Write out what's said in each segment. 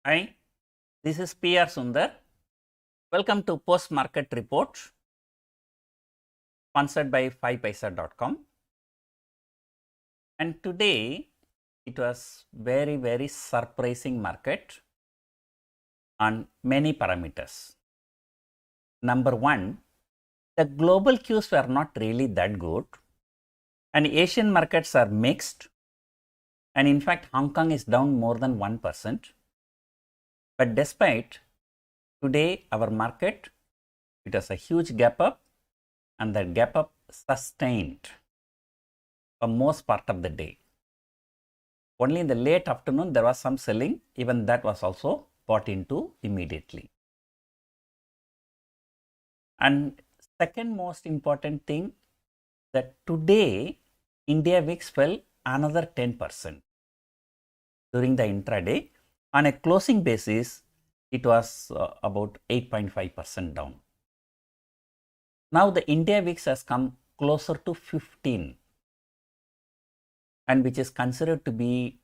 Hi, this is PR Sundar. Welcome to Post Market Report sponsored by FII DII. And today it was very surprising market on many parameters. Number one, the global cues were not really that good and Asian markets are mixed, and in fact Hong Kong is down more than 1%. But despite today our market, it has a huge gap up and that gap up sustained for most part of the day. Only in the late afternoon there was some selling, even that was also bought into immediately. And second most important thing, that today India VIX fell another 10% during the intraday. On a closing basis, it was about 8.5% down. Now the India VIX has come closer to 15, and which is considered to be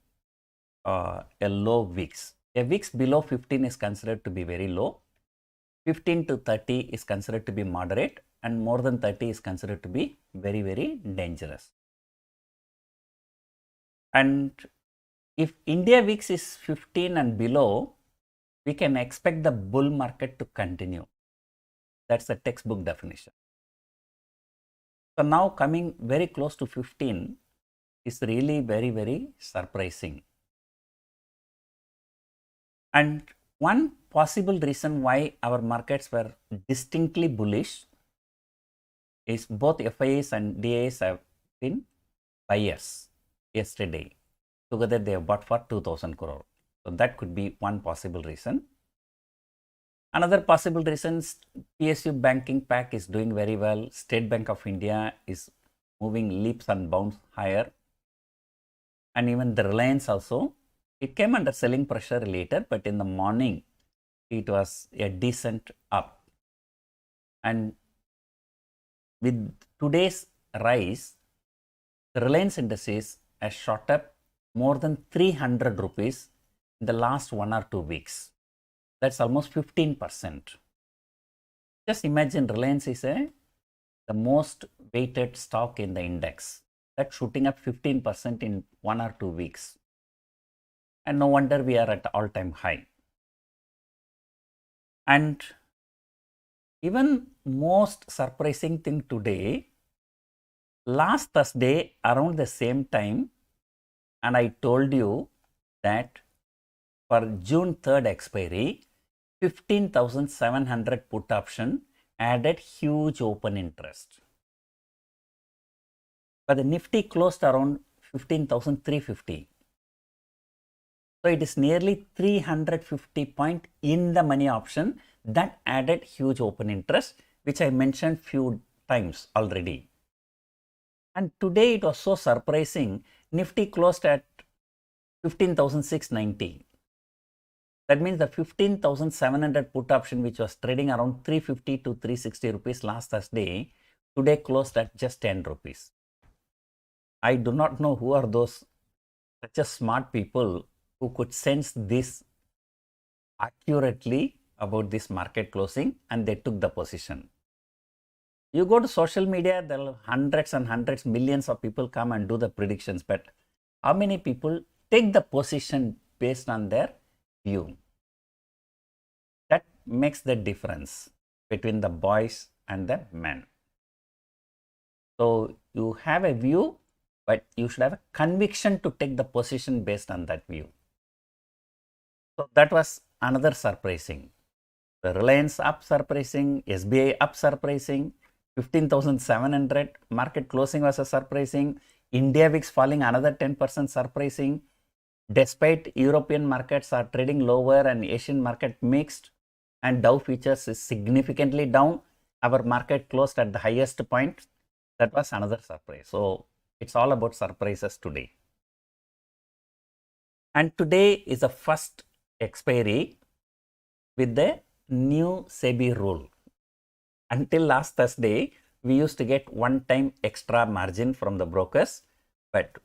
a low VIX. A VIX below 15 is considered to be very low. 15 to 30 is considered to be moderate, and more than 30 is considered to be very dangerous. And if India VIX is 15 and below, we can expect the bull market to continue. That's the textbook definition. So now coming very close to 15 is really very surprising. And one possible reason why our markets were distinctly bullish is both FIIs and DIIs have been buyers yesterday. Together they have bought for 2000 crore. So that could be one possible reason. Another possible reason is PSU banking pack is doing very well. State Bank of India is moving leaps and bounds higher. And even the Reliance also, it came under selling pressure later, but in the morning it was a decent up. And with today's rise, the Reliance indices has shot up more than 300 rupees in the last 1 or 2 weeks. That's almost 15%. Just imagine Reliance is the most weighted stock in the index. That's shooting up 15% in 1 or 2 weeks. And no wonder we are at all-time high. And even most surprising thing today, last Thursday around the same time, and I told you that for June 3rd expiry, 15,700 put option added huge open interest. But the Nifty closed around 15,350. So it is nearly 350 point in the money option that added huge open interest, which I mentioned few times already. And today it was so surprising. Nifty closed at 15,690. That means the 15,700 put option, which was trading around 350 to 360 rupees last Thursday, today closed at just 10 rupees. I do not know who are those such a smart people who could sense this accurately about this market closing, and they took the position. You go to social media, there are hundreds and hundreds, millions of people come and do the predictions, but how many people take the position based on their view? That makes the difference between the boys and the men. So you have a view, but you should have a conviction to take the position based on that view. So that was another surprising. The Reliance up surprising, SBI up surprising, 15,700 market closing was a surprising, India VIX falling another 10% surprising. Despite European markets are trading lower and Asian market mixed, and Dow futures is significantly down, our market closed at the highest point. That was another surprise. So it's all about surprises today. And today is the first expiry with the new SEBI rule. Until last Thursday, we used to get one-time extra margin from the brokers, but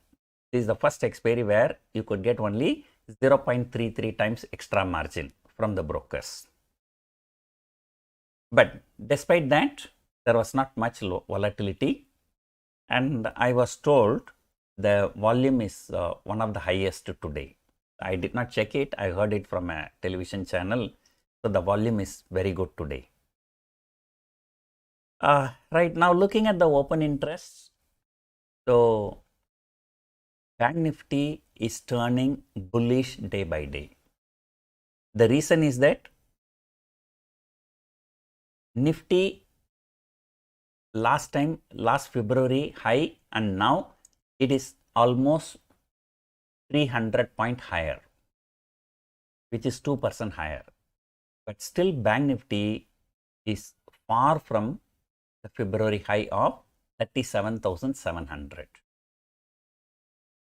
this is the first expiry where you could get only 0.33 times extra margin from the brokers. But despite that, there was not much volatility, and I was told the volume is one of the highest today. I did not check it. I heard it from a television channel. So the volume is very good today. Right now, looking at the open interest, so Bank Nifty is turning bullish day by day. The reason is that Nifty last February high, and now it is almost 300 point higher, which is 2% higher. But still Bank Nifty is far from the February high of 37,700.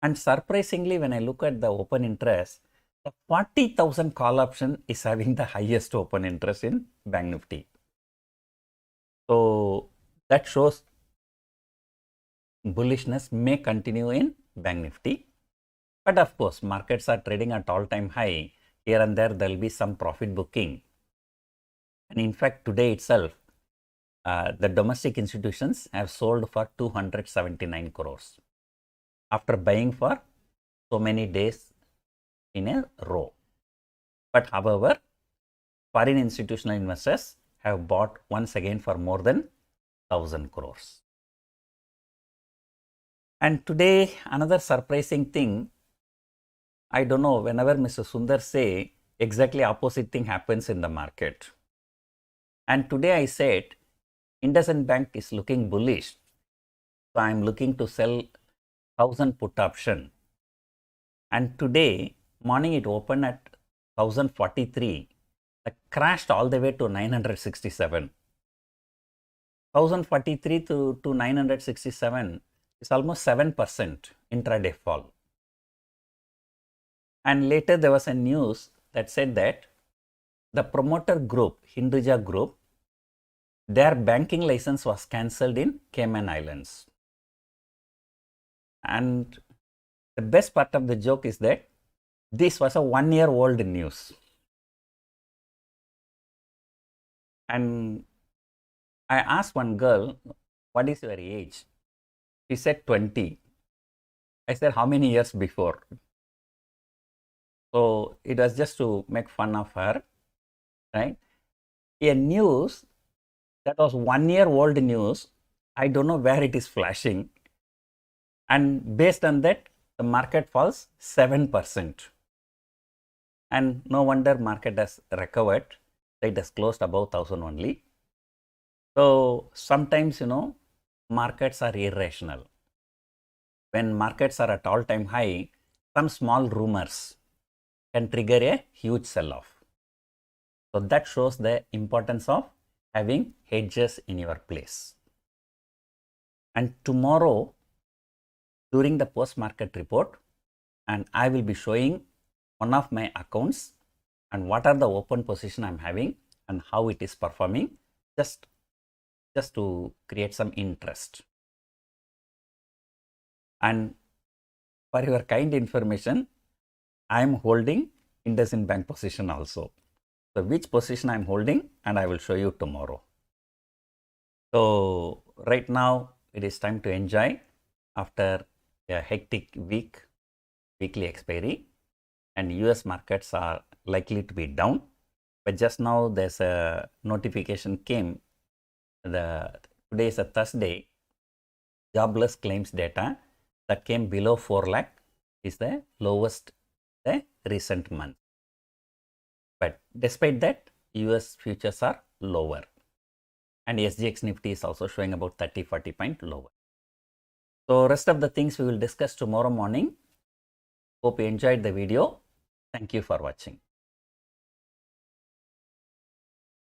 And surprisingly, when I look at the open interest, the 40,000 call option is having the highest open interest in Bank Nifty. So that shows bullishness may continue in Bank Nifty. But of course, markets are trading at all-time high. Here and there will be some profit booking. And in fact, today itself, the domestic institutions have sold for 279 crores after buying for so many days in a row. But however, foreign institutional investors have bought once again for more than 1,000 crores. And today, another surprising thing, I don't know, whenever Mr. Sundar say, exactly opposite thing happens in the market. And today I said, IndusInd Bank is looking bullish. So I am looking to sell 1,000 put option. And today morning it opened at 1,043. It crashed all the way to 967. 1,043 to 967 is almost 7% intraday fall. And later there was a news that said that the promoter group, Hinduja Group, their banking license was cancelled in Cayman Islands. And the best part of the joke is that this was a 1-year-old news. And I asked one girl, what is your age? She said 20. I said, how many years before? So it was just to make fun of her, right? A news that was 1-year-old news, I don't know where it is flashing. And based on that, the market falls 7%. And no wonder market has recovered. It has closed above 1,000 only. So sometimes, markets are irrational. When markets are at all-time high, some small rumors can trigger a huge sell-off. So that shows the importance of having hedges in your place. And tomorrow, during the post-market report, and I will be showing one of my accounts and what are the open position I'm having and how it is performing, just to create some interest. And for your kind information, I am holding IndusInd Bank position also. So which position I am holding, and I will show you tomorrow. So right now it is time to enjoy after a hectic weekly expiry, and US markets are likely to be down. But just now there's a notification came. Today is a Thursday. Jobless claims data that came below 4 lakh is the lowest the recent month. But despite that, US futures are lower. And SGX Nifty is also showing about 30-40 point lower. So rest of the things we will discuss tomorrow morning. Hope you enjoyed the video. Thank you for watching.